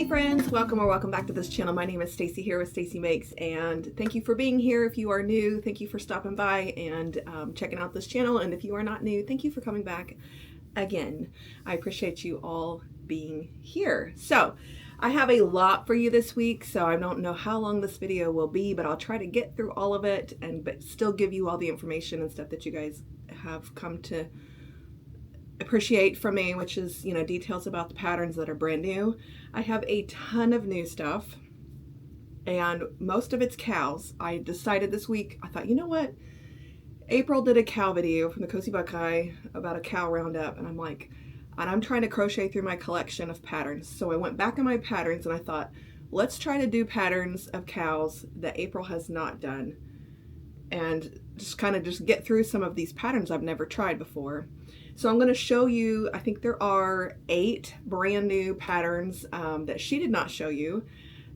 Hey friends, welcome or welcome back to this channel. My name is Stacy here with Stacy Makes, and thank you for being here. If you are new, thank you for stopping by and checking out this channel. And if you are not new, thank you for coming back again. I appreciate you all being here. So I have a lot for you this week, so I don't know how long this video will be, but I'll try to get through all of it but still give you all the information and stuff that you guys have come to appreciate from me, which is, you know, details about the patterns that are brand new. I have a ton of new stuff, and most of it's cows. I decided this week, I thought, you know what? April did a cow video from the Cozy Buckeye about a cow roundup, and I'm like, and I'm trying to crochet through my collection of patterns. So I went back in my patterns and I thought, let's try to do patterns of cows that April has not done, and just kind of get through some of these patterns I've never tried before. So I'm going to show you, I think there are 8 brand new patterns that she did not show you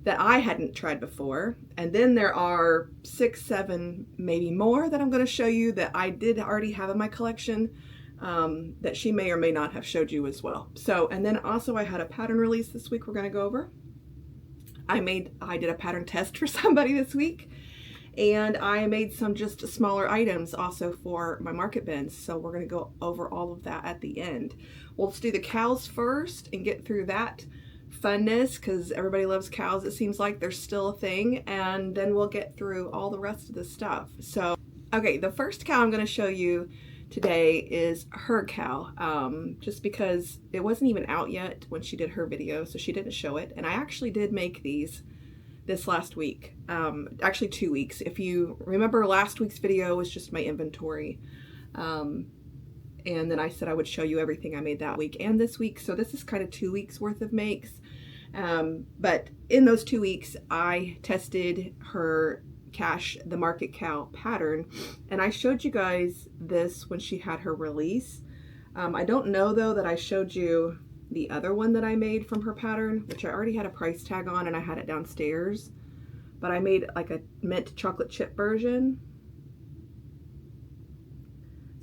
that I hadn't tried before. And then there are 6, 7, maybe more that I'm going to show you that I did already have in my collection that she may or may not have showed you as well. So, and then also I had a pattern release this week we're going to go over. I did a pattern test for somebody this week. And I made some just smaller items also for my market bins. So we're going to go over all of that at the end. We'll just do the cows first and get through that funness because everybody loves cows. It seems like they're still a thing. And then we'll get through all the rest of the stuff. So, okay, the first cow I'm going to show you today is her cow. Just because it wasn't even out yet when she did her video, so she didn't show it. And I actually did make these this last week, actually 2 weeks. If you remember, last week's video was just my inventory, and then I said I would show you everything I made that week and this week, so this is kind of 2 weeks worth of makes. But in those 2 weeks I tested her Cash the Market Cow pattern, and I showed you guys this when she had her release. I don't know though that I showed you the other one that I made from her pattern, which I already had a price tag on and I had it downstairs, but I made like a mint chocolate chip version.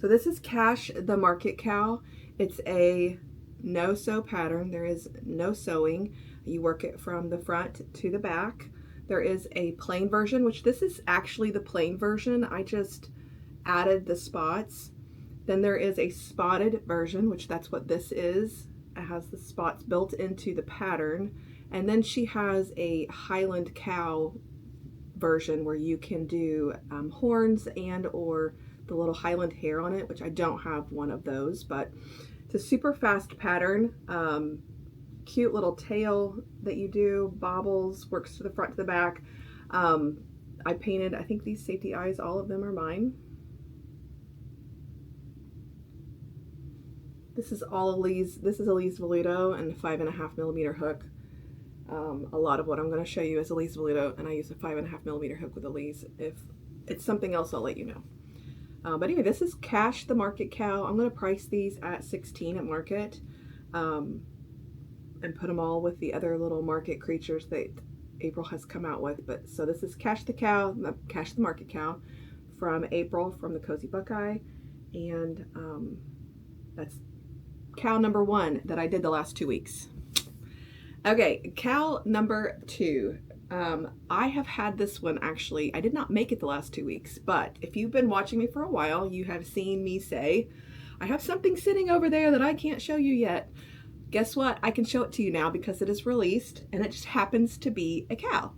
So this is Cash the Market Cow. It's a no-sew pattern. There is no sewing. You work it from the front to the back. There is a plain version, which this is actually the plain version. I just added the spots. Then there is a spotted version, which that's what this is. It has the spots built into the pattern. And then she has a Highland cow version where you can do horns and or the little Highland hair on it, which I don't have one of those, but it's a super fast pattern. Cute little tail that you do, bobbles, works to the front to the back. I painted, I think these safety eyes, all of them are mine. This is all Elise. This is Elise Voluto and a 5.5mm hook. A lot of what I'm going to show you is Elise Voluto, and I use a 5.5mm hook with Elise. If it's something else, I'll let you know. But anyway, this is Cash the Market Cow. I'm going to price these at $16 at Market, and put them all with the other little market creatures that April has come out with. But so this is Cash the Market Cow from April from the Cozy Buckeye, and that's cow number 1 that I did the last 2 weeks. Okay, cow number 2. I have had this one actually. I did not make it the last 2 weeks, but if you've been watching me for a while, you have seen me say, I have something sitting over there that I can't show you yet. Guess what? I can show it to you now because it is released, and it just happens to be a cow.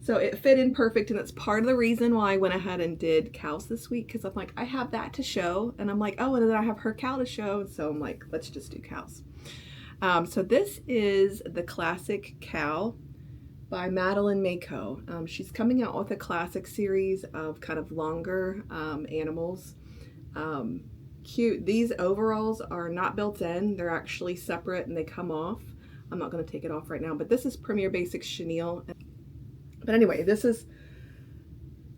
So it fit in perfect, and it's part of the reason why I went ahead and did cows this week, because I'm like, I have that to show, and I'm like, oh, and then I have her cow to show, so I'm like, let's just do cows. So this is the Classic Cow by Madeline Mako. She's coming out with a classic series of kind of longer animals. Cute. These overalls are not built in. They're actually separate, and they come off. I'm not going to take it off right now, but this is Premier Basics chenille. But anyway, this is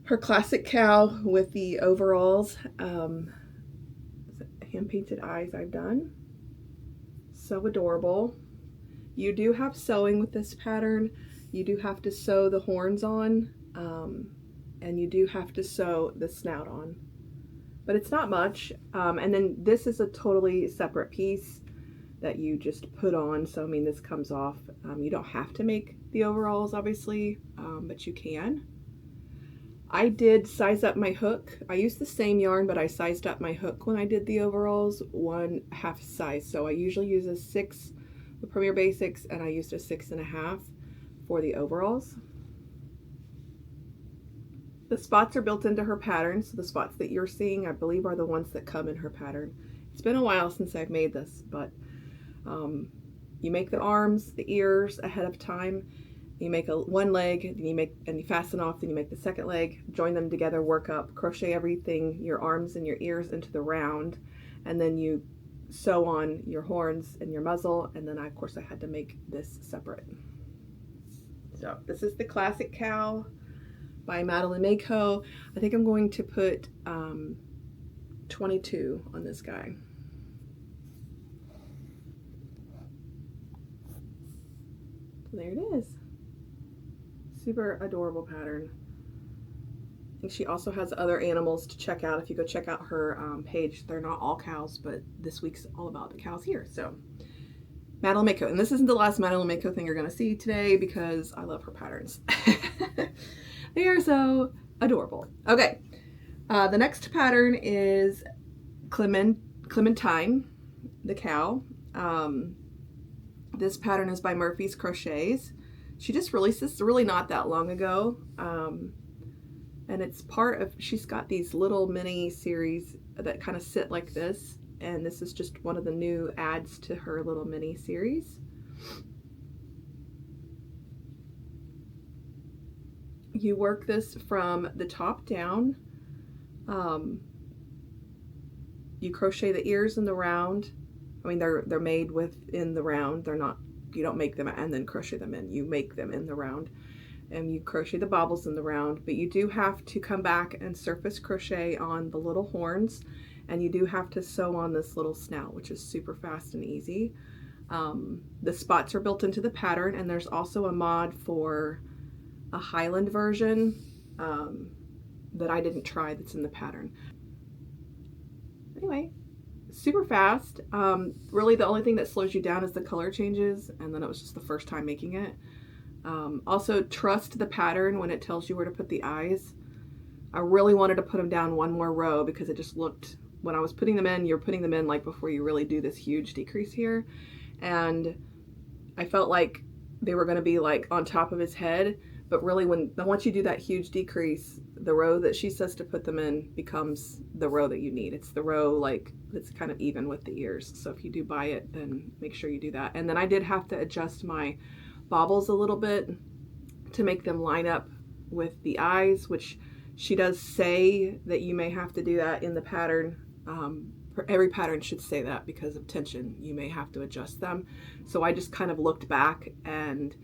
her Classic Cow with the overalls. Hand-painted eyes I've done. So adorable. You do have sewing with this pattern. You do have to sew the horns on, and you do have to sew the snout on. But it's not much. And then this is a totally separate piece. that you just put on. So I mean, this comes off. You don't have to make the overalls, obviously, but you can. I did size up my hook. I used the same yarn, but I sized up my hook when I did the overalls 1/2 size. So I usually use a 6 with Premier Basics, and I used a 6.5 for the overalls. The spots are built into her pattern, so the spots that you're seeing, I believe, are the ones that come in her pattern. It's been a while since I've made this, but you make the arms, the ears ahead of time. You make one leg, and you fasten off, then you make the second leg, join them together, work up, crochet everything, your arms and your ears into the round, and then you sew on your horns and your muzzle, and then of course I had to make this separate. So this is the Classic Cow by Madeline Mako. I think I'm going to put 22 on this guy. There it is. Super adorable pattern. I think she also has other animals to check out. If you go check out her page, they're not all cows, but this week's all about the cows here. So Madeline Mako, and this isn't the last Madeline Mako thing you're going to see today because I love her patterns. They are so adorable. Okay, the next pattern is Clementine, the cow. This pattern is by Murphy's Crochets. She just released this really not that long ago, and it's part of, she's got these little mini series that kind of sit like this, and this is just one of the new adds to her little mini series. You work this from the top down. You crochet the ears in the round. I mean, they're made within the round. They're not, you don't make them and then crochet them in. You make them in the round, and you crochet the bobbles in the round, but you do have to come back and surface crochet on the little horns, and you do have to sew on this little snout, which is super fast and easy. The spots are built into the pattern, and there's also a mod for a Highland version that I didn't try that's in the pattern. Anyway, super fast. Really the only thing that slows you down is the color changes, and then it was just the first time making it. Also, trust the pattern when it tells you where to put the eyes. I really wanted to put them down one more row because it just looked, when I was putting them in, you're putting them in like before you really do this huge decrease here, and I felt like they were going to be like on top of his head, but really once you do that huge decrease, the row that she says to put them in becomes the row that you need. It's the row like that's kind of even with the ears. So if you do buy it, then make sure you do that. And then I did have to adjust my bobbles a little bit to make them line up with the eyes, which she does say that you may have to do that in the pattern. Every pattern should say that because of tension, you may have to adjust them. So I just kind of looked back and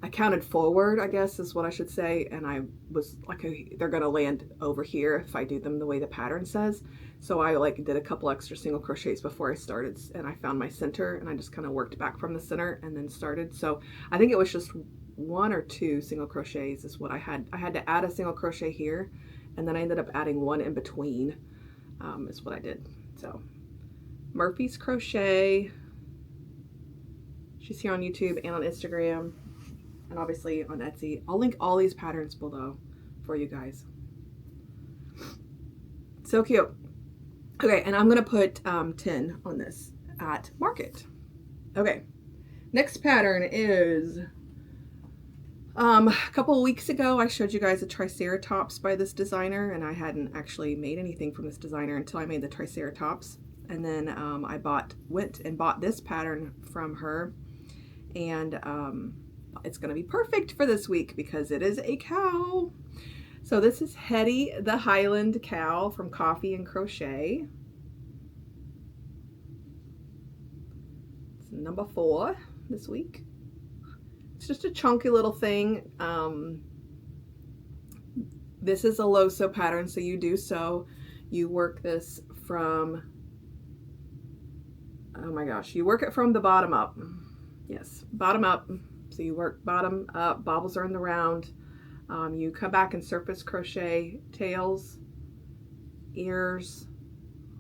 I counted forward, I guess is what I should say, and I was like, they're gonna land over here if I do them the way the pattern says. So I like did a couple extra single crochets before I started, and I found my center, and I just kind of worked back from the center and then started. So I think it was just 1 or 2 single crochets is what I had. I had to add a single crochet here, and then I ended up adding 1 in between, is what I did. So Murphy's Crochet, she's here on YouTube and on Instagram, and obviously on Etsy. I'll link all these patterns below for you guys. So cute. Okay, and I'm gonna put 10 on this at Market. Okay, next pattern is a couple of weeks ago I showed you guys a Triceratops by this designer, and I hadn't actually made anything from this designer until I made the Triceratops. And then I went and bought this pattern from her, and it's going to be perfect for this week because it is a cow. So this is Hetty, the Highland cow from Coffee and Crochet. It's number 4 this week. It's just a chunky little thing. This is a low sew pattern, so you do sew. You work this from, oh my gosh, you work it from the bottom up. Yes, bottom up. So you work bottom up, bobbles are in the round. You come back and surface crochet tails, ears,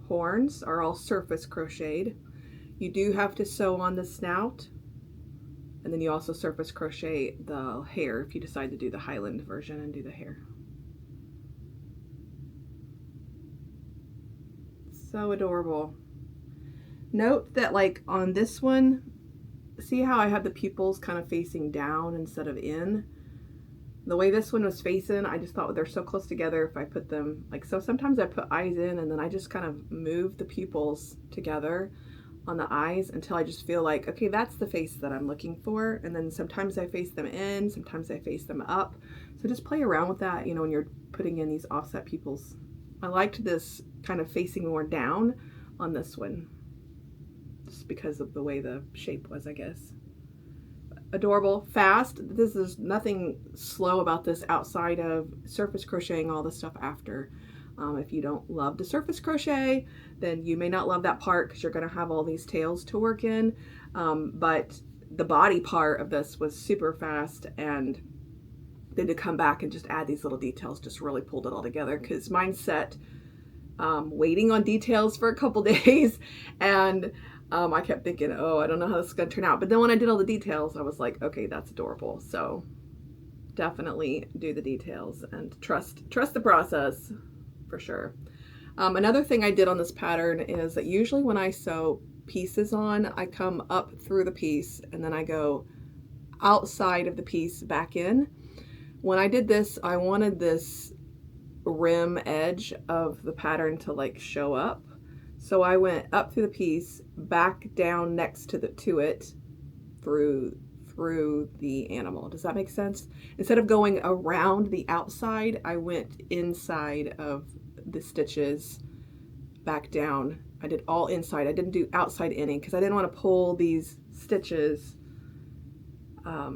horns are all surface crocheted. You do have to sew on the snout, and then you also surface crochet the hair if you decide to do the Highland version and do the hair. So adorable. Note that like on this one, see how I have the pupils kind of facing down instead of in? The way this one was facing, I just thought they're so close together if I put them, like, so sometimes I put eyes in and then I just kind of move the pupils together on the eyes until I just feel like, okay, that's the face that I'm looking for. And then sometimes I face them in, sometimes I face them up. So just play around with that, you know, when you're putting in these offset pupils. I liked this kind of facing more down on this one, just because of the way the shape was, I guess. Adorable, fast. This is nothing slow about this outside of surface crocheting all the stuff after. If you don't love to surface crochet, then you may not love that part because you're going to have all these tails to work in. But the body part of this was super fast, and then to come back and just add these little details just really pulled it all together, because mine set waiting on details for a couple days, and I kept thinking, oh, I don't know how this is going to turn out. But then when I did all the details, I was like, okay, that's adorable. So definitely do the details and trust the process for sure. Another thing I did on this pattern is that usually when I sew pieces on, I come up through the piece and then I go outside of the piece back in. When I did this, I wanted this rim edge of the pattern to like show up. So I went up through the piece, back down next to it through the animal. Does that make sense? Instead of going around the outside, I went inside of the stitches back down. I did all inside. I didn't do outside inning because I didn't want to pull these stitches. I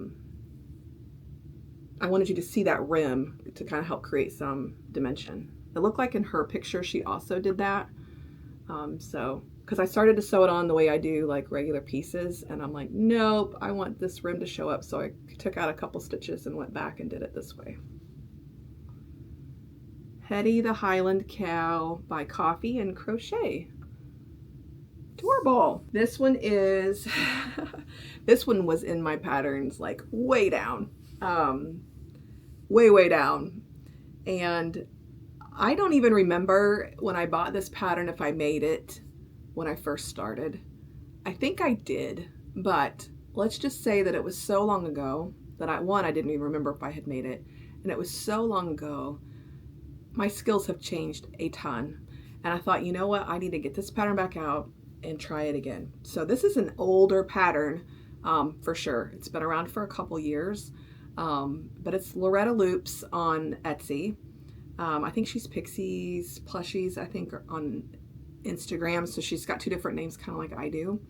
wanted you to see that rim to kind of help create some dimension. It looked like in her picture she also did that. So, because I started to sew it on the way I do like regular pieces, and I'm like, nope, I want this rim to show up. So I took out a couple stitches and went back and did it this way. Hetty the Highland Cow by Coffee and Crochet. Adorable. This one is, this one was in my patterns like way down, way down. And I don't even remember when I bought this pattern if I made it when I first started. I think I did, but let's just say that it was so long ago that I didn't even remember if I had made it. And it was so long ago, my skills have changed a ton. And I thought, you know what, I need to get this pattern back out and try it again. So this is an older pattern for sure. It's been around for a couple years, but it's Loretta Loops on Etsy. I think she's Pixies Plushies, I think, on Instagram. So she's got two different names, kind of like I do.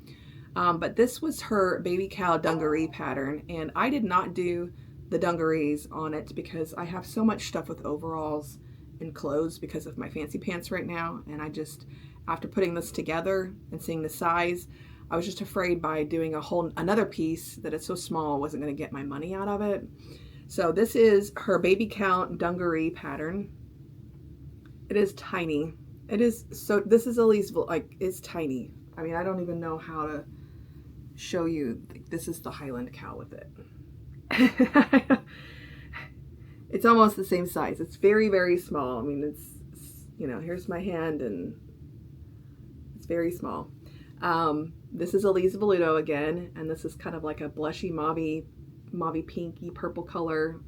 But this was her baby cow dungaree pattern. And I did not do the dungarees on it because I have so much stuff with overalls and clothes because of my fancy pants right now. And I just, after putting this together and seeing the size, I was just afraid by doing another piece that it's so small, I wasn't going to get my money out of it. So this is her baby cow dungaree pattern. It is tiny. It is, so this is Elise, like, it's tiny. I mean, I don't even know how to show you. This is the Highland cow with it. It's almost the same size. It's very, very small. I mean, it's, you know, here's my hand and it's very small. This is Elise Voluto again, and this is kind of like a blushy mauvey pinky purple color.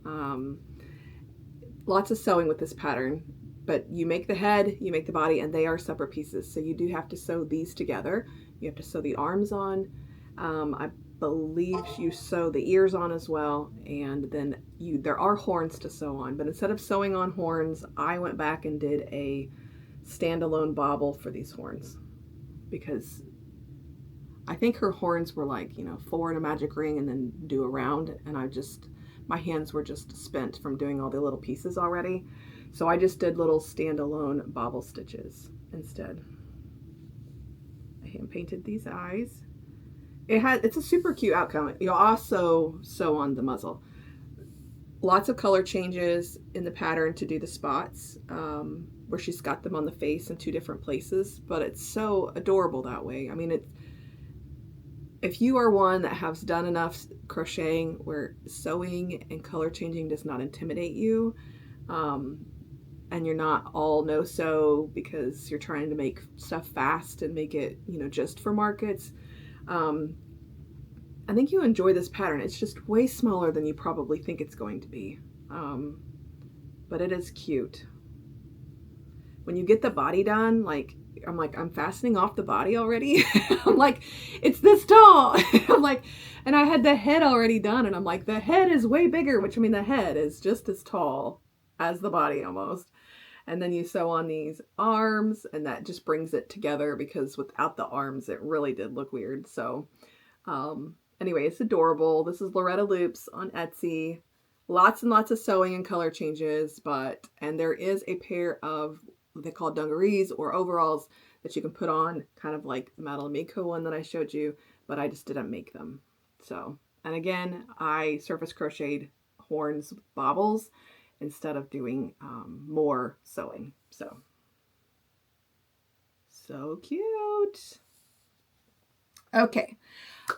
Lots of sewing with this pattern, but you make the head, you make the body, and they are separate pieces. So you do have to sew these together. You have to sew the arms on. I believe you sew the ears on as well, and then there are horns to sew on, but instead of sewing on horns, I went back and did a standalone bobble for these horns, because I think her horns were like, you know, 4 in a magic ring and then do a round, and my hands were just spent from doing all the little pieces already. So I just did little standalone bobble stitches instead. I hand painted these eyes. It's a super cute outcome. You'll also sew on the muzzle. Lots of color changes in the pattern to do the spots, where she's got them on the face in 2 different places, but it's so adorable that way. I mean, if you are one that has done enough crocheting where sewing and color changing does not intimidate you, and you're not all no sew because you're trying to make stuff fast and make it, you know, just for markets, I think you enjoy this pattern. It's just way smaller than you probably think it's going to be, but it is cute. When you get the body done, like, I'm fastening off the body already. I'm like, it's this tall. I'm like, and I had the head already done, and I'm like, the head is way bigger, which, I mean, the head is just as tall as the body almost. And then you sew on these arms, and that just brings it together, because without the arms, it really did look weird. So, anyway, it's adorable. This is Loretta Loops on Etsy. Lots and lots of sewing and color changes, and there is a pair of what they call dungarees or overalls that you can put on, kind of like the Madeline Miko one that I showed you, but I just didn't make them. So, and again, I surface crocheted horns with bobbles instead of doing more sewing. So cute. Okay,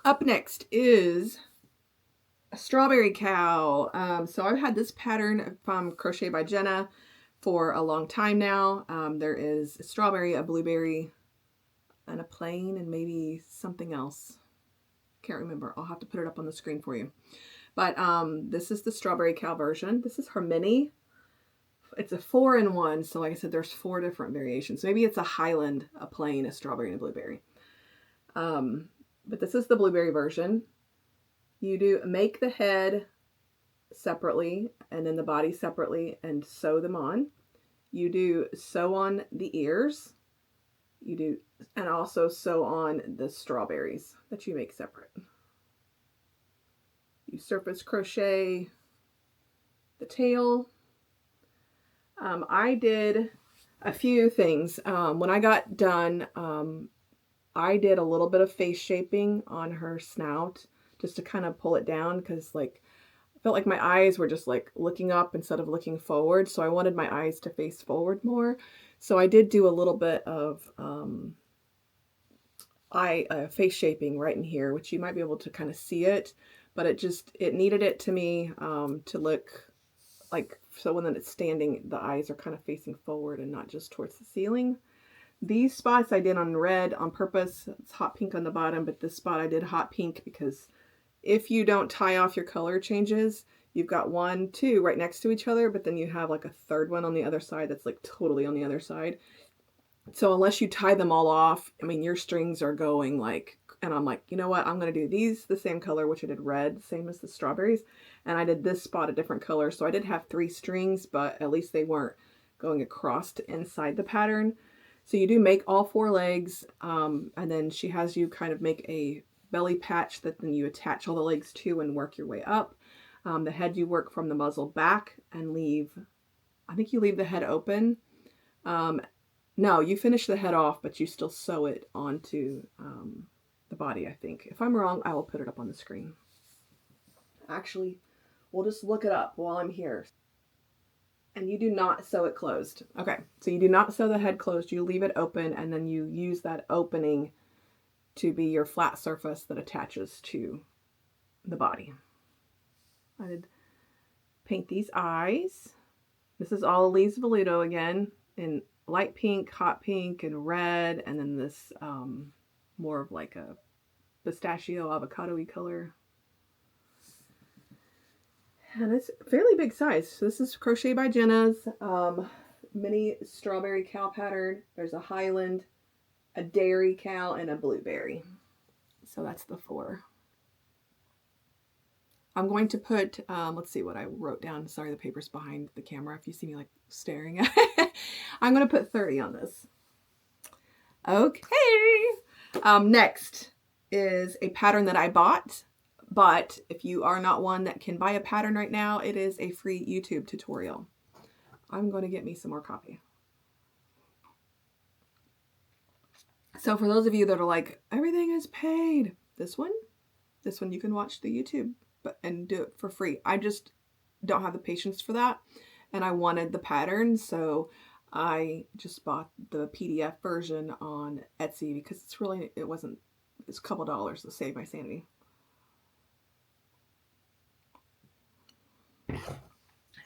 up next is a strawberry cow. So I've had this pattern from Crochet by Jenna for a long time now. There is a strawberry, a blueberry, and a plain, and maybe something else. Can't remember. I'll have to put it up on the screen for you. But this is the strawberry cow version. This is her mini. It's a 4-in-1. So like I said, there's 4 different variations. Maybe it's a highland, a plain, a strawberry, and a blueberry. But this is the blueberry version. You do make the head separately and then the body separately and sew them on. You do sew on the ears. You do, and also sew on the strawberries that you make separate. You surface crochet the tail. I did a few things. When I got done, I did a little bit of face shaping on her snout just to kind of pull it down, because like I felt like my eyes were just like looking up instead of looking forward. So I wanted my eyes to face forward more. So I did do a little bit of face shaping right in here, which you might be able to kind of see it, but it needed it to me to look like, so when it's standing, the eyes are kind of facing forward and not just towards the ceiling. These spots I did on red on purpose. It's hot pink on the bottom, but this spot I did hot pink because if you don't tie off your color changes, you've got 1, 2 right next to each other, but then you have like a third one on the other side that's like totally on the other side. So unless you tie them all off, I mean, your strings are going like, and I'm like, you know what? I'm going to do these the same color, which I did red, same as the strawberries. And I did this spot a different color. So I did have 3 strings, but at least they weren't going across to inside the pattern. So you do make all 4 legs, and then she has you kind of make a belly patch that then you attach all the legs to and work your way up. The head you work from the muzzle back and leave, I think you leave the head open. No, you finish the head off, but you still sew it onto the body, I think. If I'm wrong, I will put it up on the screen. Actually, we'll just look it up while I'm here. And you do not sew it closed. Okay, so you do not sew the head closed. You leave it open, and then you use that opening to be your flat surface that attaches to the body. I did paint these eyes. This is all Elise Veluto again in light pink, hot pink, and red, and then this more of like a pistachio avocado-y color. And it's fairly big size. So this is Crochet by Jenna's mini strawberry cow pattern. There's a highland, a dairy cow, and a blueberry. So that's the 4. I'm going to put, let's see what I wrote down. Sorry, the paper's behind the camera if you see me like staring at it. I'm going to put 30 on this. Okay. Next is a pattern that I bought. But if you are not one that can buy a pattern right now, it is a free YouTube tutorial. I'm going to get me some more coffee. So for those of you that are like, everything is paid, this one you can watch the YouTube and do it for free. I just don't have the patience for that. And I wanted the pattern, so I just bought the PDF version on Etsy because it wasn't It's a couple dollars to save my sanity.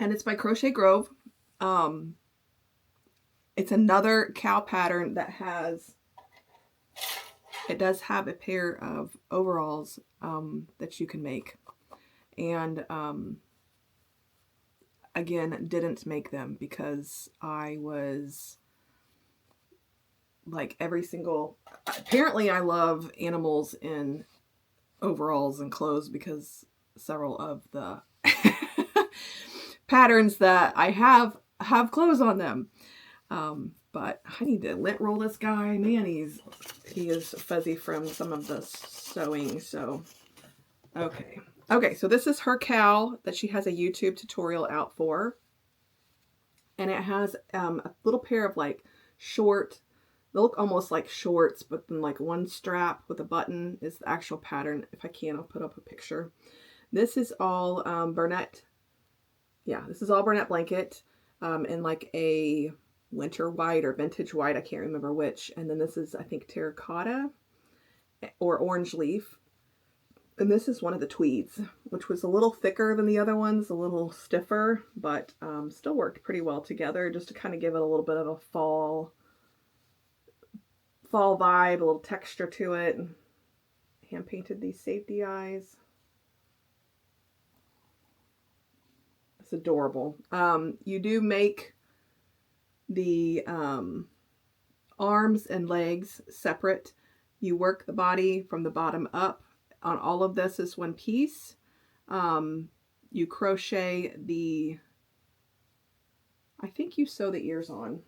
And it's by Crochet Grove. It's another cow pattern that has, it does have a pair of overalls that you can make. And again, didn't make them because I was like every single, apparently I love animals in overalls and clothes because several of the patterns that I have clothes on them. But I need to lint roll this guy. Man, he is fuzzy from some of the sewing. So, okay. Okay, so this is her cow that she has a YouTube tutorial out for. And it has a little pair of like short, they look almost like shorts, but then like one strap with a button is the actual pattern. If I can, I'll put up a picture. This is all Burnett. Yeah, this is all Burnett blanket in like a winter white or vintage white. I can't remember which. And then this is, I think, terracotta or orange leaf. And this is one of the tweeds, which was a little thicker than the other ones, a little stiffer, but still worked pretty well together just to kind of give it a little bit of a fall vibe, a little texture to it. Hand painted these safety eyes. It's adorable. You do make the arms and legs separate. You work the body from the bottom up. On all of this is one piece. You crochet the, I think you sew the ears on.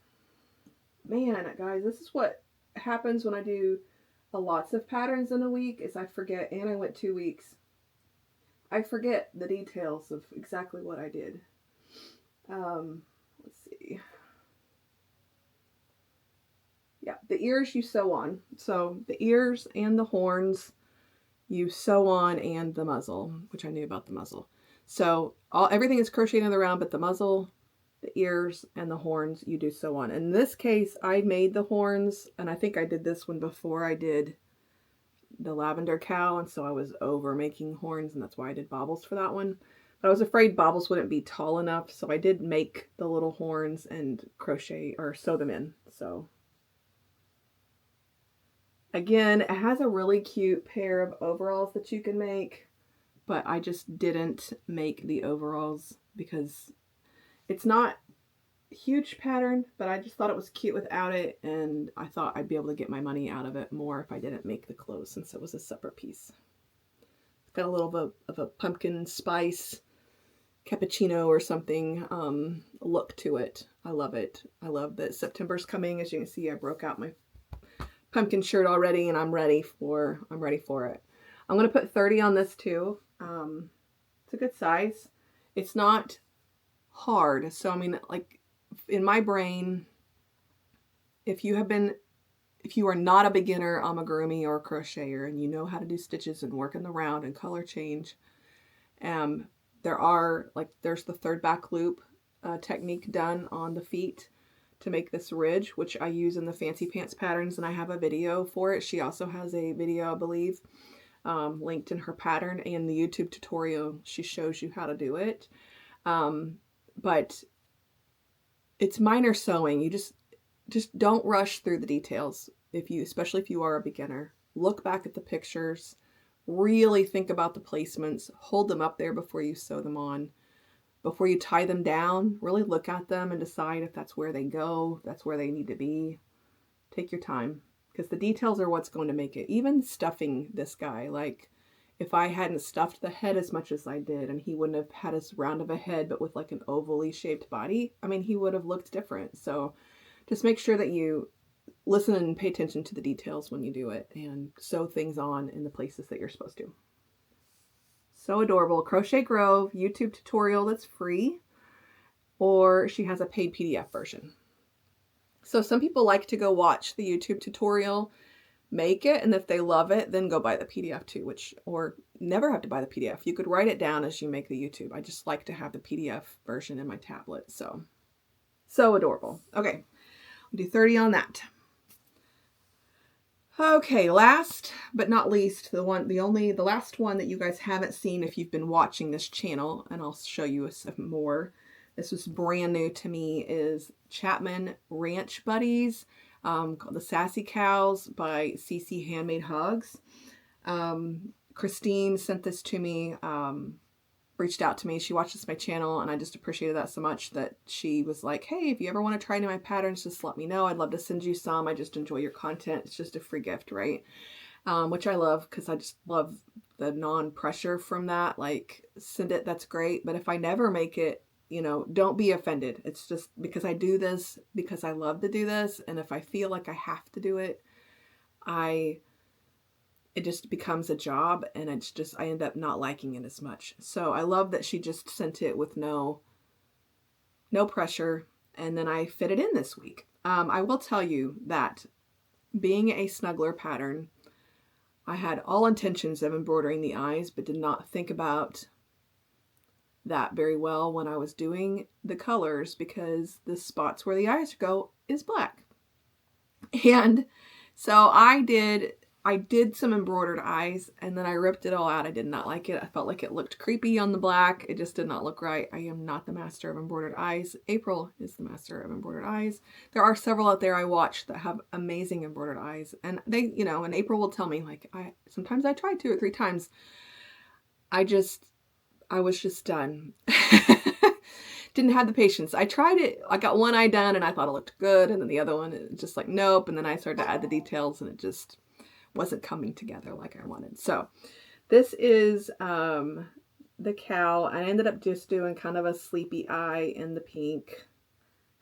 Man, guys, this is what happens when I do lots of patterns in a week is I forget, and I went 2 weeks. I forget the details of exactly what I did. Let's see. Yeah, the ears you sew on. So the ears and the horns you sew on, and the muzzle, which I knew about the muzzle. So everything is crocheted in the round, but the muzzle, the ears, and the horns you do sew on. In this case, I made the horns, and I think I did this one before I did the lavender cow, and so I was over making horns, and that's why I did baubles for that one. But I was afraid baubles wouldn't be tall enough, so I did make the little horns and crochet or sew them in. So again, it has a really cute pair of overalls that you can make, but I just didn't make the overalls because it's not a huge pattern, but I just thought it was cute without it, and I thought I'd be able to get my money out of it more if I didn't make the clothes since it was a separate piece. It's got a little bit of a pumpkin spice cappuccino or something look to it. I love it. I love that September's coming. As you can see, I broke out my pumpkin shirt already, and I'm ready for it. I'm going to put 30 on this too. It's a good size. It's not hard. So, I mean, like in my brain, if you are not a beginner amigurumi or crocheter and you know how to do stitches and work in the round and color change, there's the third back loop technique done on the feet to make this ridge, which I use in the fancy pants patterns, and I have a video for it. She also has a video, I believe, linked in her pattern, and the YouTube tutorial, she shows you how to do it. But it's minor sewing. You just don't rush through the details. Especially if you are a beginner, look back at the pictures, really think about the placements, hold them up there before you sew them on. Before you tie them down, really look at them and decide if that's where they go, if that's where they need to be. Take your time, because the details are what's going to make it. Even stuffing this guy, like if I hadn't stuffed the head as much as I did and he wouldn't have had as round of a head but with like an ovally shaped body, I mean, he would have looked different. So just make sure that you listen and pay attention to the details when you do it and sew things on in the places that you're supposed to. So adorable. Crochet Grove YouTube tutorial that's free, or she has a paid PDF version. So some people like to go watch the YouTube tutorial, make it, and if they love it, then go buy the PDF too, or never have to buy the PDF. You could write it down as you make the YouTube. I just like to have the PDF version in my tablet. So adorable. Okay, I'll do 30 on that. Okay, last but not least, the last one that you guys haven't seen if you've been watching this channel, and I'll show you some more. This was brand new to me, is Chapman Ranch Buddies, called the Sassy Cows by CC Handmade Hugs. Christine sent this to me, reached out to me. She watches my channel, and I just appreciated that so much that she was like, hey, if you ever want to try any of my patterns, just let me know. I'd love to send you some. I just enjoy your content. It's just a free gift, right? Which I love, because I just love the non-pressure from that. Like, send it, that's great. But if I never make it, you know, don't be offended. It's just because I do this because I love to do this. And if I feel like I have to do it, it just becomes a job, and it's just, I end up not liking it as much. So I love that she just sent it with no pressure, and then I fit it in this week. I will tell you that being a snuggler pattern, I had all intentions of embroidering the eyes, but did not think about that very well when I was doing the colors, because the spots where the eyes go is black. And so I did some embroidered eyes, and then I ripped it all out. I did not like it. I felt like it looked creepy on the black. It just did not look right. I am not the master of embroidered eyes. April is the master of embroidered eyes. There are several out there I watch that have amazing embroidered eyes, and they, you know, and April will tell me, like, sometimes I tried 2 or 3 times. I was just done. Didn't have the patience. I tried it. I got one eye done, and I thought it looked good, and then the other one, it just like, nope. And then I started to add the details, and it just wasn't coming together like I wanted. So this is the cow. I ended up just doing kind of a sleepy eye in the pink.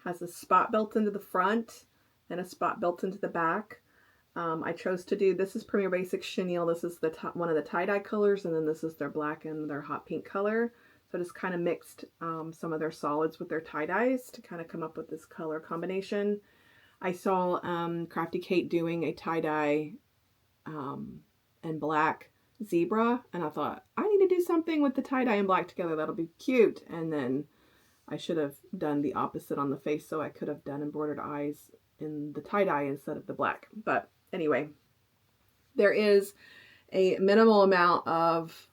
Has a spot built into the front and a spot built into the back. I chose to do, this is Premier Basics Chenille. This is the one of the tie-dye colors, and then this is their black and their hot pink color. So I just kind of mixed some of their solids with their tie-dyes to kind of come up with this color combination. I saw Crafty Kate doing a tie-dye and black zebra, and I thought, I need to do something with the tie-dye and black together. That'll be cute. And then I should have done the opposite on the face, so I could have done embroidered eyes in the tie-dye instead of the black. But anyway, there is a minimal amount of,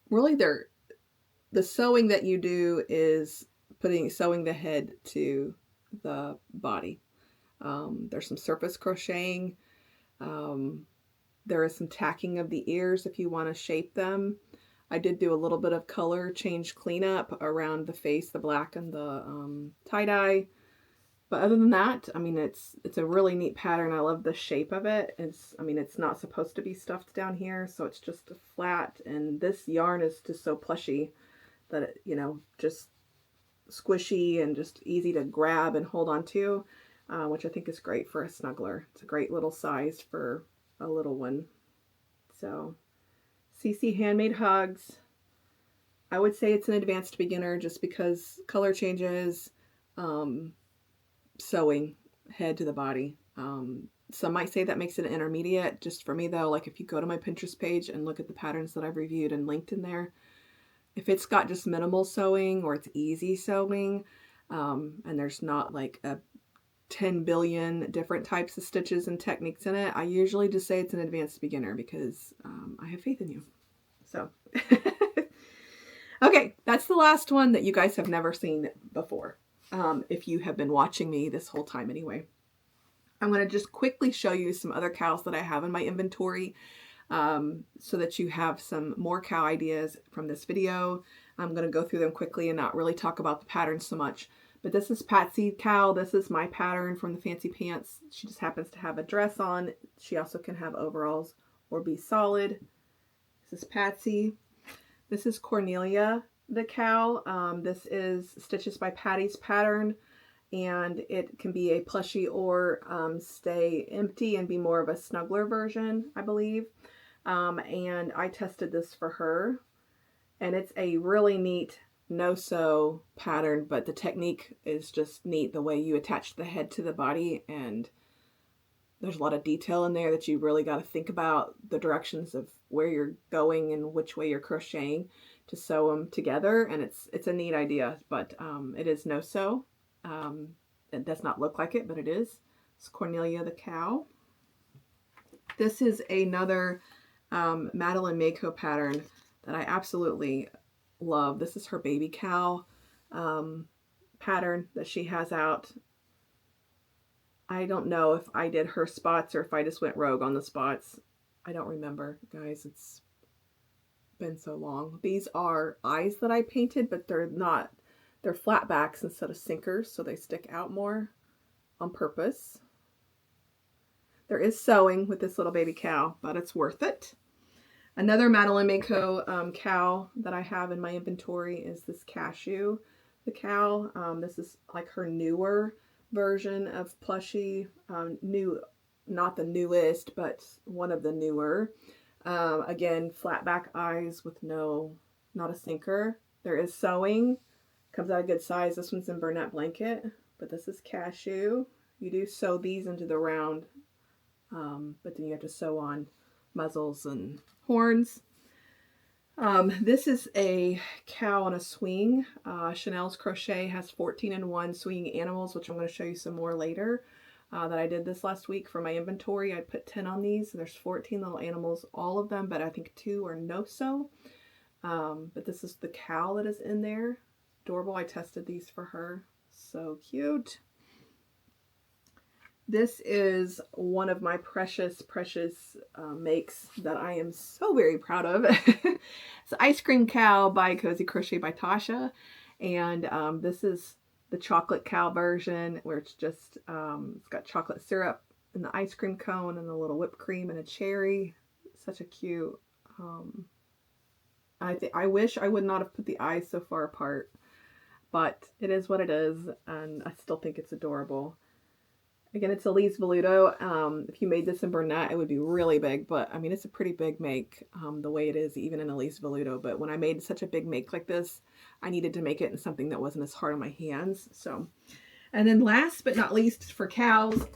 really, the sewing that you do is sewing the head to the body. There's some surface crocheting. There is some tacking of the ears if you want to shape them. I did do a little bit of color change cleanup around the face, the black and the tie-dye. But other than that, I mean, it's a really neat pattern. I love the shape of it. I mean, it's not supposed to be stuffed down here, so it's just flat. And this yarn is just so plushy that it, you know, just squishy and just easy to grab and hold on to, which I think is great for a snuggler. It's a great little size for a little one. So CC Handmade Hugs. I would say it's an advanced beginner just because color changes, sewing head to the body. Some might say that makes it an intermediate. Just for me though, like if you go to my Pinterest page and look at the patterns that I've reviewed and linked in there, if it's got just minimal sewing or it's easy sewing, and there's not like a 10 billion different types of stitches and techniques in it, I usually just say it's an advanced beginner because I have faith in you. So, okay, that's the last one that you guys have never seen before. If you have been watching me this whole time anyway. I'm going to just quickly show you some other cows that I have in my inventory so that you have some more cow ideas from this video. I'm going to go through them quickly and not really talk about the patterns so much. But this is Patsy Cow. This is my pattern from the Fancy Pants. She just happens to have a dress on. She also can have overalls or be solid. This is Patsy. This is Cornelia the cow. This is Stitches by Patty's pattern, and it can be a plushie or stay empty and be more of a snuggler version, I believe. And I tested this for her, and it's a really neat no-sew pattern, but the technique is just neat, the way you attach the head to the body, and there's a lot of detail in there that you really got to think about the directions of where you're going and which way you're crocheting to sew them together. And it's a neat idea, but it is no-sew. It does not look like it, but it is. It's Cornelia the cow. This is another Madeline Mako pattern that I absolutely love. This is her baby cow pattern that she has out. I don't know if I did her spots or if I just went rogue on the spots. I don't remember, guys. It's been so long. These are eyes that I painted, but they're not. They're flat backs instead of sinkers, so they stick out more on purpose. There is sewing with this little baby cow, but it's worth it. Another Madeline Mako cow that I have in my inventory is this Cashew, the cow. This is like her newer version of plushie. New, not the newest, but one of the newer. Again, flat back eyes with not a sinker. There is sewing. Comes out a good size. This one's in Burnett Blanket, but this is Cashew. You do sew these into the round, but then you have to sew on muzzles and horns. This is a cow on a swing. Chanel's Crochet has 14-in-1 swinging animals, which I'm going to show you some more later, that I did this last week for my inventory. I put 10 on these, and there's 14 little animals, all of them, but I think 2 are no-sew. But this is the cow that is in there. Adorable. I tested these for her. So cute. This is one of my precious makes that I am so very proud of. It's Ice Cream Cow by Cozy Crochet by Tasha. And this is the chocolate cow version, where it's just, it's got chocolate syrup and the ice cream cone and a little whipped cream and a cherry. Such a cute. I wish I would not have put the eyes so far apart, but it is what it is, and I still think it's adorable. Again, it's Elise Voluto. If you made this in Burnett, it would be really big, but I mean, it's a pretty big make the way it is, even in Elise Voluto. But when I made such a big make like this, I needed to make it in something that wasn't as hard on my hands. So, and then last but not least for cows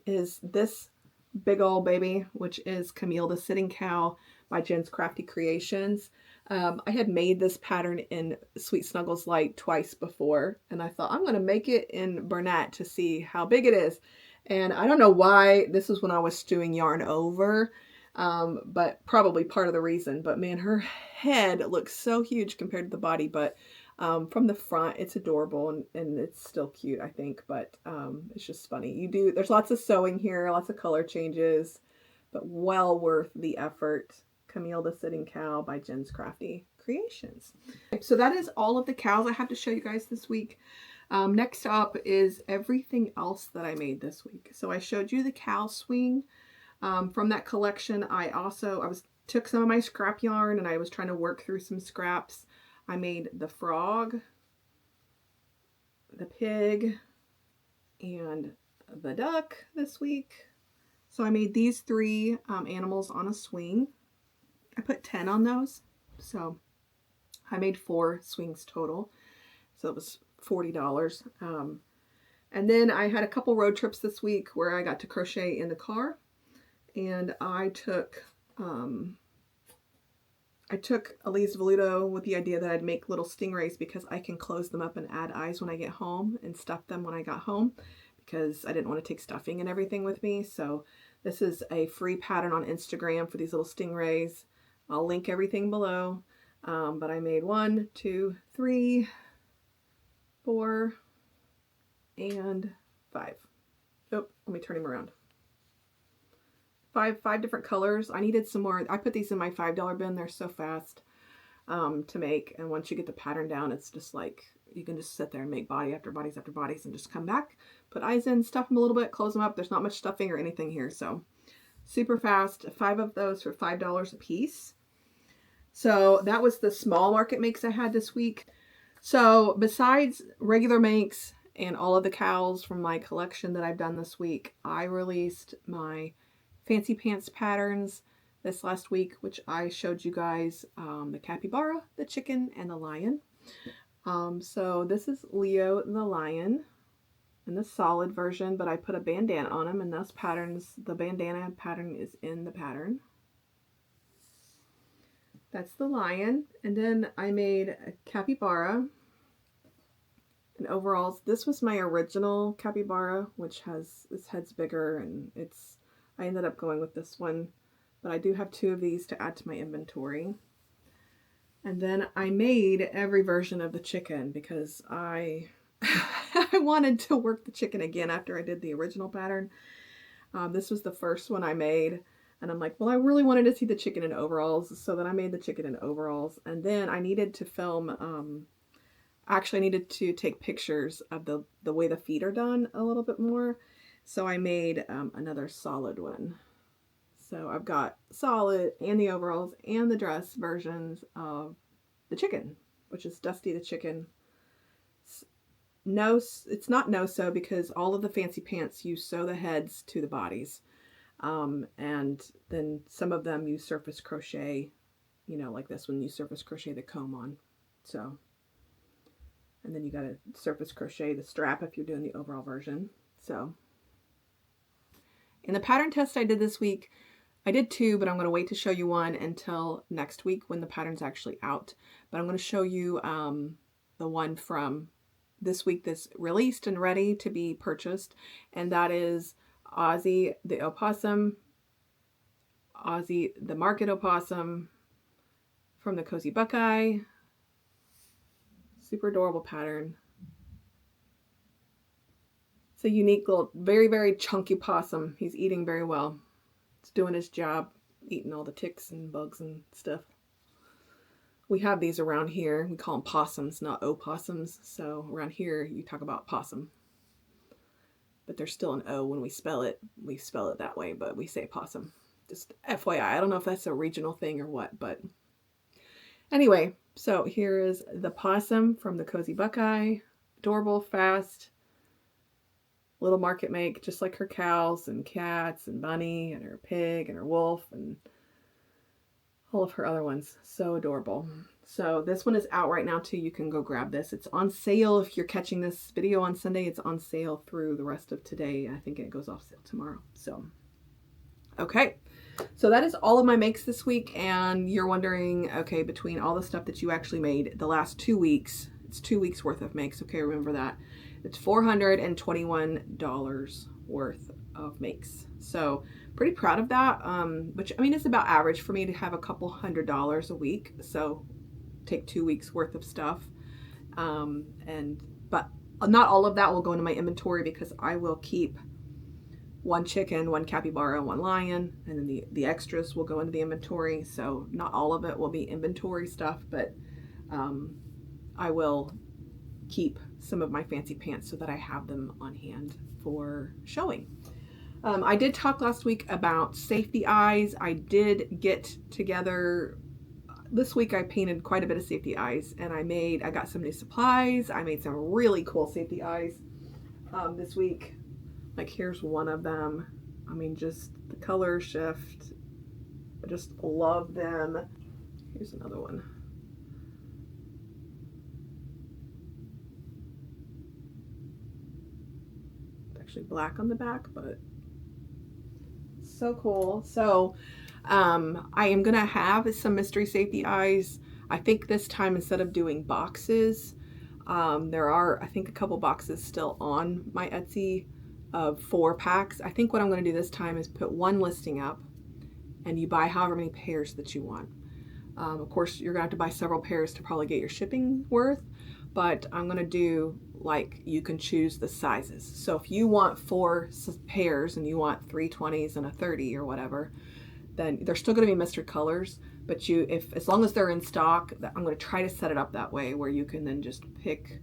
is this big old baby, which is Camille the Sitting Cow by Jen's Crafty Creations. I had made this pattern in Sweet Snuggles Light twice before, and I thought I'm going to make it in Burnett to see how big it is. And I don't know why. This is when I was stewing yarn over, but probably part of the reason. But man, her head looks so huge compared to the body, but from the front it's adorable, and it's still cute, I think, but it's just funny. There's lots of sewing here, lots of color changes, but well worth the effort. Camille the Sitting Cow by Jen's Crafty Creations. So that is all of the cows I have to show you guys this week. Next up is everything else that I made this week. So I showed you the cow swing. From that collection, I took some of my scrap yarn and I was trying to work through some scraps. I made the frog, the pig, and the duck this week. So I made these 3 animals on a swing. I put 10 on those, so I made 4 swings total, so it was $40. And then I had a couple road trips this week where I got to crochet in the car, and I took Elise Voluto with the idea that I'd make little stingrays because I can close them up and add eyes when I get home and stuff them when I got home, because I didn't want to take stuffing and everything with me. So this is a free pattern on Instagram for these little stingrays. I'll link everything below, but I made 1, 2, 3, 4, and 5. Oh, let me turn him around. Five different colors. I needed some more. I put these in my $5 bin. They're so fast to make, and once you get the pattern down, it's just like you can just sit there and make body after bodies after bodies and just come back, put eyes in, stuff them a little bit, close them up. There's not much stuffing or anything here, so super fast. 5 of those for $5 a piece. So that was the small market makes I had this week. So besides regular makes and all of the cows from my collection that I've done this week, I released my fancy pants patterns this last week, which I showed you guys the capybara, the chicken, and the lion. So this is Leo the lion in the solid version, but I put a bandana on him, and those patterns, the bandana pattern is in the pattern. That's the lion. And then I made a capybara in overalls. This was my original capybara, which has, its head's bigger and it's I ended up going with this one, but I do have 2 of these to add to my inventory. And then I made every version of the chicken because I wanted to work the chicken again after I did the original pattern. This was the first one I made, and I'm like, well, I really wanted to see the chicken in overalls, so then I made the chicken in overalls. And then I needed to film, actually I needed to take pictures of the way the feet are done a little bit more, so I made another solid one. So I've got solid and the overalls and the dress versions of the chicken, which is Dusty the chicken. No, it's not no-sew because all of the fancy pants you sew the heads to the bodies. And then some of them you surface crochet, you know, like this one, you surface crochet the comb on. So, and then you got to surface crochet the strap if you're doing the overall version. So, in the pattern test I did this week, I did 2, but I'm going to wait to show you one until next week when the pattern's actually out. But I'm going to show you the one from this week that's released and ready to be purchased, and that is Ozzy the opossum, Ozzy the market opossum from the Cozy Buckeye. Super adorable pattern. It's a unique little, very, very chunky possum. He's eating very well. He's doing his job, eating all the ticks and bugs and stuff. We have these around here. We call them possums, not opossums. So around here, you talk about possum. But there's still an O when we spell it. We spell it that way, but we say possum. Just FYI. I don't know if that's a regional thing or what, but anyway. So here is the possum from the Cozy Buckeye. Adorable, fast, little market make, just like her cows and cats and bunny and her pig and her wolf and all of her other ones. So adorable. So this one is out right now too. You can go grab this. It's on sale. If you're catching this video on Sunday, it's on sale through the rest of today. I think it goes off sale tomorrow. So, okay. So that is all of my makes this week. And you're wondering, okay, between all the stuff that you actually made the last 2 weeks, it's 2 weeks worth of makes. Okay, remember that. It's $421 worth of makes. So pretty proud of that, which I mean, it's about average for me to have a couple $100 a week. So take 2 weeks worth of stuff. But not all of that will go into my inventory because I will keep 1 chicken, 1 capybara, 1 lion, and then the extras will go into the inventory. So not all of it will be inventory stuff, but I will keep some of my fancy pants so that I have them on hand for showing. I did talk last week about safety eyes. I did get together this week. I painted quite a bit of safety eyes, and I got some new supplies. I made some really cool safety eyes this week. Like here's one of them. I mean, just the color shift. I just love them. Here's another one. It's actually black on the back, but so cool. So I am gonna have some mystery safety eyes. I think this time, instead of doing boxes, there are, I think, a couple boxes still on my Etsy of 4 packs. I think what I'm going to do this time is put 1 listing up, and you buy however many pairs that you want. Of course, you're going to have to buy several pairs to probably get your shipping worth, but I'm going to do, like, you can choose the sizes. So if you want 4 pairs and you want 3 20s and a 30 or whatever, then they're still going to be mystery colors, but as long as they're in stock, I'm going to try to set it up that way where you can then just pick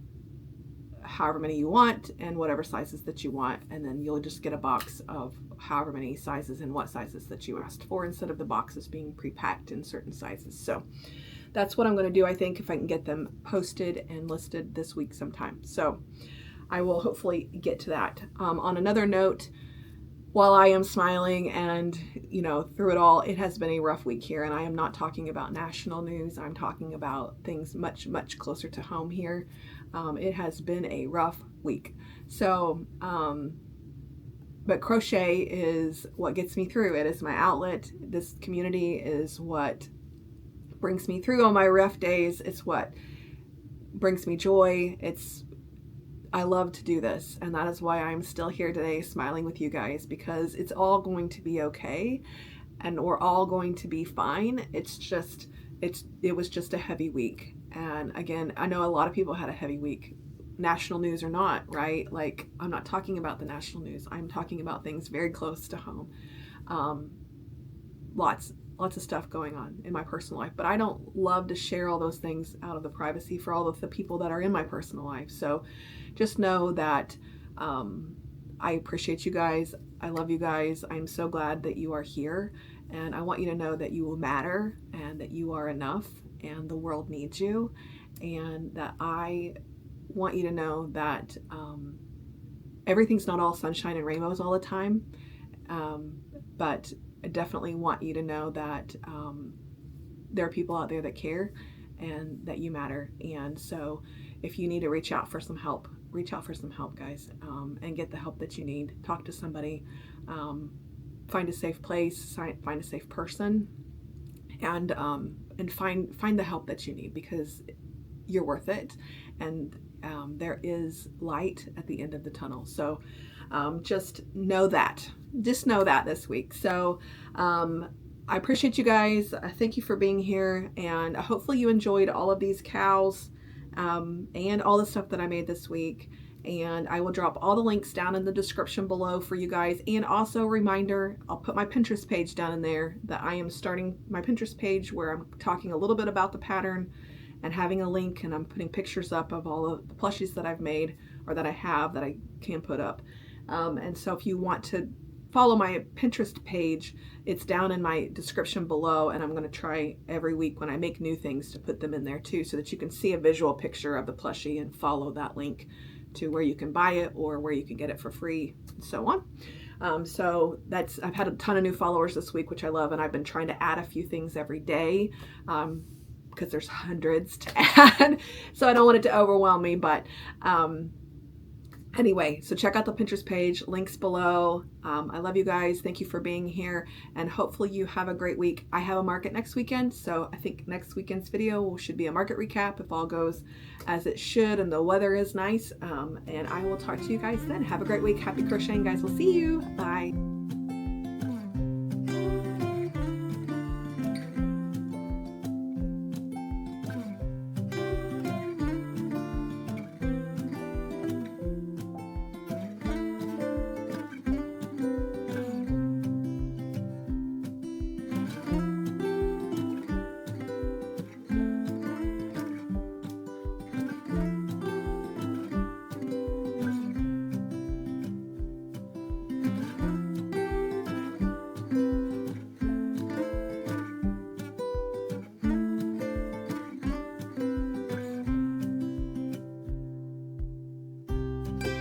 however many you want and whatever sizes that you want, and then you'll just get a box of however many sizes and what sizes that you asked for, instead of the boxes being pre-packed in certain sizes. So that's what I'm going to do, I think, if I can get them posted and listed this week sometime. So I will hopefully get to that. On another note, while I am smiling and, you know, through it all, it has been a rough week here, and I am not talking about national news. I'm talking about things much, much closer to home here. It has been a rough week. So, but crochet is what gets me through. It is my outlet. This community is what brings me through on my rough days. It's what brings me joy. I love to do this, and that is why I'm still here today smiling with you guys, because it's all going to be okay and we're all going to be fine. It was just a heavy week. And again, I know a lot of people had a heavy week, national news or not, right? Like, I'm not talking about the national news. I'm talking about things very close to home. Lots of stuff going on in my personal life, but I don't love to share all those things out of the privacy for all of the people that are in my personal life. So just know that I appreciate you guys. I love you guys. I'm so glad that you are here, and I want you to know that you will matter and that you are enough and the world needs you, and that I want you to know that everything's not all sunshine and rainbows all the time, but I definitely want you to know that there are people out there that care and that you matter. And so if you need to reach out for some help, guys, and get the help that you need. Talk to somebody, find a safe place, find a safe person, and find the help that you need, because you're worth it, and there is light at the end of the tunnel. So just know that this week. So I appreciate you guys. Thank you for being here, and hopefully you enjoyed all of these cows and all the stuff that I made this week. And I will drop all the links down in the description below for you guys. And also, reminder, I'll put my Pinterest page down in there, that I am starting my Pinterest page where I'm talking a little bit about the pattern and having a link, and I'm putting pictures up of all of the plushies that I've made, or that I have, that I can put up. And so if you want to follow my Pinterest page, it's down in my description below, and I'm going to try every week when I make new things to put them in there too, so that you can see a visual picture of the plushie and follow that link to where you can buy it or where you can get it for free, and so on. So I've had a ton of new followers this week, which I love, and I've been trying to add a few things every day, because there's hundreds to add, so I don't want it to overwhelm me, but anyway, so check out the Pinterest page, links below. I love you guys. Thank you for being here, and hopefully you have a great week. I have a market next weekend, so I think next weekend's video should be a market recap if all goes as it should and the weather is nice. And I will talk to you guys then. Have a great week. Happy crocheting, guys. We'll see you. Bye.